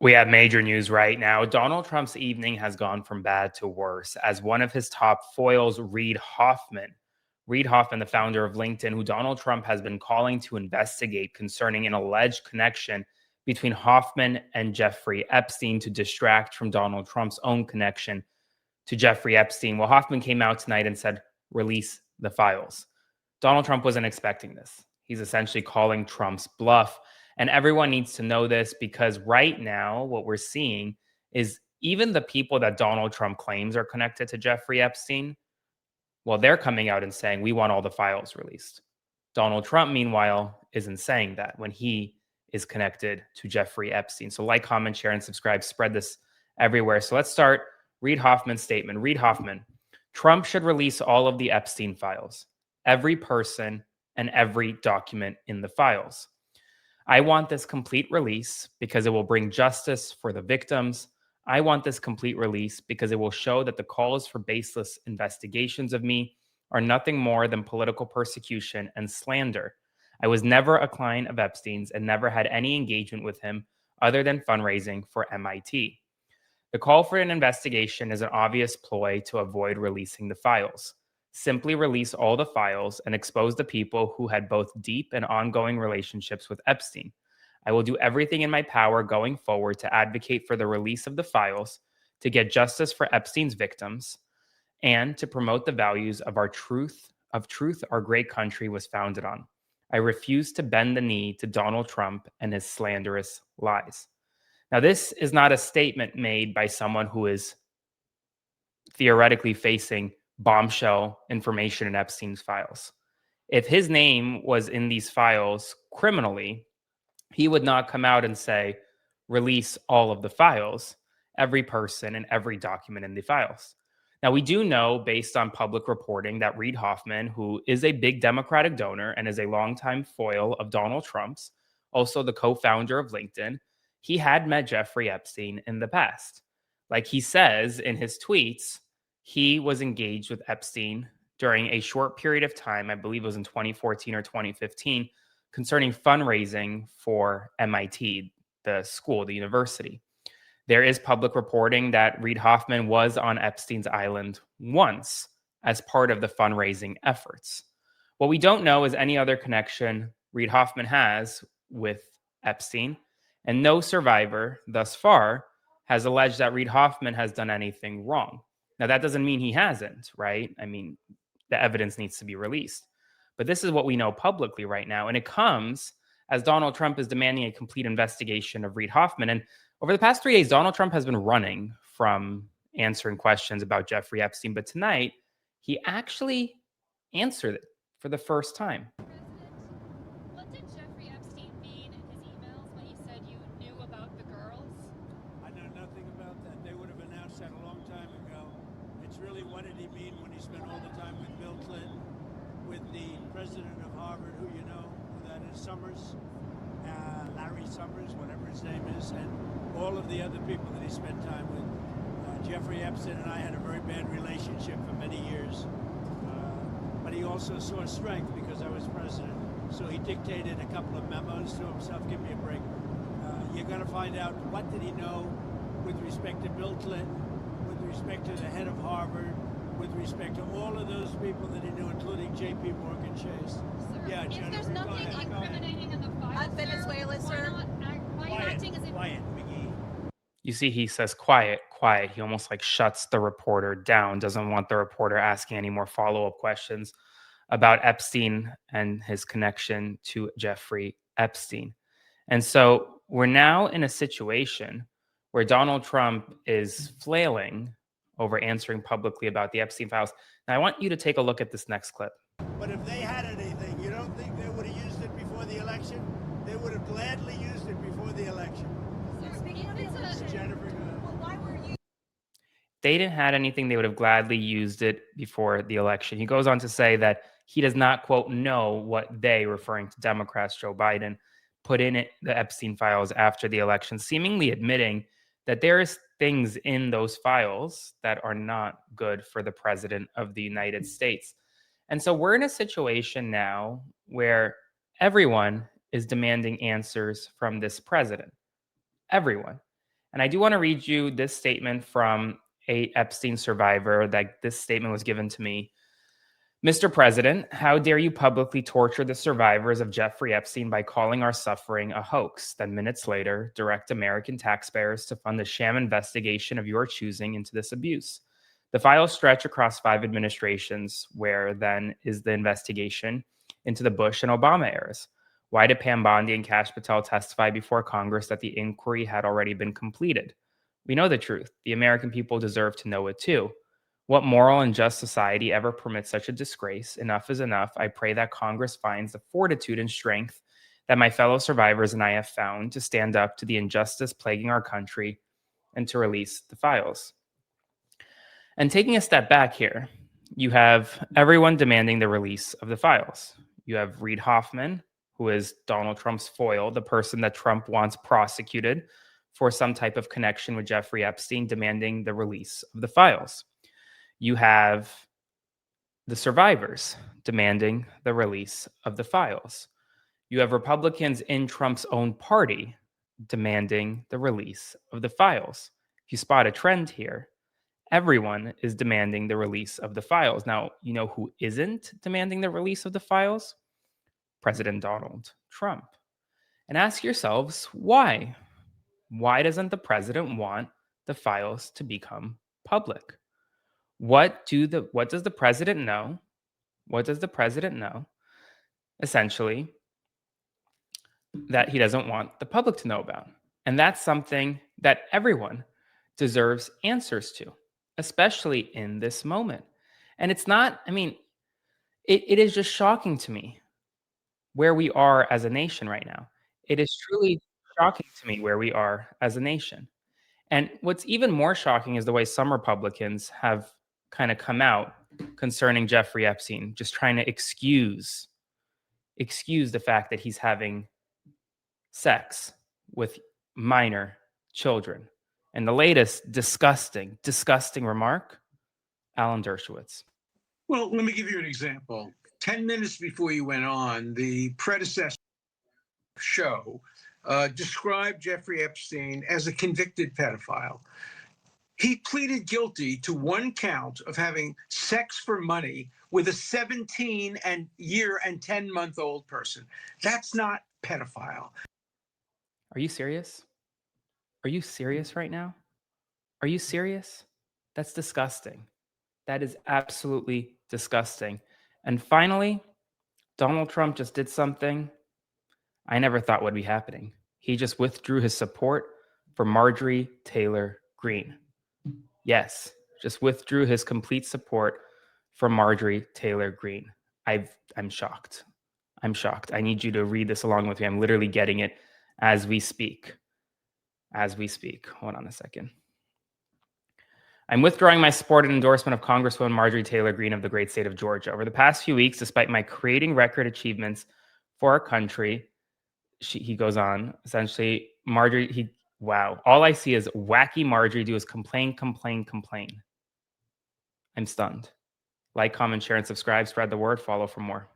We have major news right now. Donald Trump's evening has gone from bad to worse as one of his top foils, Reid Hoffman, the founder of LinkedIn, who Donald Trump has been calling to investigate concerning an alleged connection between Hoffman and Jeffrey Epstein to distract from Donald Trump's own connection to Jeffrey Epstein. Well, Hoffman came out tonight and said, release the files. Donald Trump wasn't expecting this. He's essentially calling Trump's bluff. And everyone needs to know this because right now, what we're seeing is even the people that Donald Trump claims are connected to Jeffrey Epstein, well, they're coming out and saying, we want all the files released. Donald Trump, meanwhile, isn't saying that when he is connected to Jeffrey Epstein. So like, comment, share, and subscribe. Spread this everywhere. So let's start. Reid Hoffman's statement. Reid Hoffman, Trump should release all of the Epstein files, every person and every document in the files. I want this complete release because it will bring justice for the victims. I want this complete release because it will show that the calls for baseless investigations of me are nothing more than political persecution and slander. I was never a client of Epstein's and never had any engagement with him other than fundraising for MIT. The call for an investigation is an obvious ploy to avoid releasing the files. Simply release all the files and expose the people who had both deep and ongoing relationships with Epstein. I will do everything in my power going forward to advocate for the release of the files, to get justice for Epstein's victims, and to promote the values of truth our great country was founded on. I refuse to bend the knee to Donald Trump and his slanderous lies. Now, this is not a statement made by someone who is theoretically facing bombshell information in Epstein's files. If his name was in these files criminally, he would not come out and say, release all of the files, every person and every document in the files. Now, we do know, based on public reporting, that Reid Hoffman, who is a big Democratic donor and is a longtime foil of Donald Trump's, also the co-founder of LinkedIn, he had met Jeffrey Epstein in the past. Like he says in his tweets, he was engaged with Epstein during a short period of time, I believe it was in 2014 or 2015, concerning fundraising for MIT, the school, the university. There is public reporting that Reid Hoffman was on Epstein's island once as part of the fundraising efforts. What we don't know is any other connection Reid Hoffman has with Epstein, and no survivor thus far has alleged that Reid Hoffman has done anything wrong. Now, that doesn't mean he hasn't, right? I mean, the evidence needs to be released. But this is what we know publicly right now. And it comes as Donald Trump is demanding a complete investigation of Reid Hoffman. And over the past 3 days, Donald Trump has been running from answering questions about Jeffrey Epstein. But tonight, he actually answered it for the first time. What did Jeffrey Epstein mean in his emails when he said you knew about the girls? I know nothing about that. They would have announced that a long time ago. It's really what did he mean when he spent all the time with Bill Clinton, with the president of Harvard, who you know, who that is, Summers, Larry Summers, whatever his name is, and all of the other people that he spent time with. Jeffrey Epstein and I had a very bad relationship for many years. But he also saw strength because I was president. So he dictated a couple of memos to himself. Give me a break. You're going to find out what did he know with respect to Bill Clinton, with respect to the head of Harvard, with respect to all of those people that he knew, including J.P. Morgan Chase. Sir, Yeah, if Jennifer, there's nothing incriminating in the files, Venezuela, sir. why are you acting as if... Quiet, McGee. You see, he says, quiet, quiet. He almost like shuts the reporter down, doesn't want the reporter asking any more follow-up questions about Epstein and his connection to Jeffrey Epstein. And so we're now in a situation where Donald Trump is flailing over answering publicly about the Epstein files. Now, I want you to take a look at this next clip. But if they had anything, you don't think they would have used it before the election? They would have gladly used it before the election. Speaking of the election, Jennifer, go ahead. well, why were you? They didn't have anything, they would have gladly used it before the election. He goes on to say that he does not, quote, know what they, referring to Democrats, Joe Biden, put in it, the Epstein files after the election, seemingly admitting that there is things in those files that are not good for the president of the United States. And so we're in a situation now where everyone is demanding answers from this president. Everyone. And I do want to read you this statement from a Epstein survivor. That this statement was given to me. Mr. President, how dare you publicly torture the survivors of Jeffrey Epstein by calling our suffering a hoax, then minutes later direct American taxpayers to fund a sham investigation of your choosing into this abuse. The files stretch across 5 administrations. Where then is the investigation into the Bush and Obama eras? Why did Pam Bondi and Kash Patel testify before Congress that the inquiry had already been completed? We know the truth. The American people deserve to know it too. What moral and just society ever permits such a disgrace? Enough is enough. I pray that Congress finds the fortitude and strength that my fellow survivors and I have found to stand up to the injustice plaguing our country and to release the files. And taking a step back here, you have everyone demanding the release of the files. You have Reid Hoffman, who is Donald Trump's foil, the person that Trump wants prosecuted for some type of connection with Jeffrey Epstein, demanding the release of the files. You have the survivors demanding the release of the files. You have Republicans in Trump's own party demanding the release of the files. If you spot a trend here, everyone is demanding the release of the files. Now, you know who isn't demanding the release of the files? President Donald Trump. And ask yourselves, why? Why doesn't the president want the files to become public? What does the president know? What does the president know? Essentially, that he doesn't want the public to know about. And that's something that everyone deserves answers to, especially in this moment. And it's not, I mean, it is just shocking to me where we are as a nation right now. It is truly shocking to me where we are as a nation. And what's even more shocking is the way some Republicans have kind of come out concerning Jeffrey Epstein, just trying to excuse the fact that he's having sex with minor children. And the latest disgusting remark, Alan Dershowitz. Well, let me give you an example. 10 minutes before you went on, the predecessor show described Jeffrey Epstein as a convicted pedophile. He pleaded guilty to one count of having sex for money with a 17-year and 10-month-old person. That's not pedophile. Are you serious? Are you serious right now? Are you serious? That's disgusting. That is absolutely disgusting. And finally, Donald Trump just did something I never thought would be happening. He just withdrew his support for Marjorie Taylor Greene. Yes, just withdrew his complete support for Marjorie Taylor Greene. I'm shocked. I'm shocked. I need you to read this along with me. I'm literally getting it as we speak. As we speak. Hold on a second. I'm withdrawing my support and endorsement of Congresswoman Marjorie Taylor Greene of the great state of Georgia. Over the past few weeks, despite my creating record achievements for our country, he goes on, essentially, Marjorie, wow. All I see is wacky Marjorie do is complain. I'm stunned. Like, comment, share, and subscribe. Spread the word. Follow for more.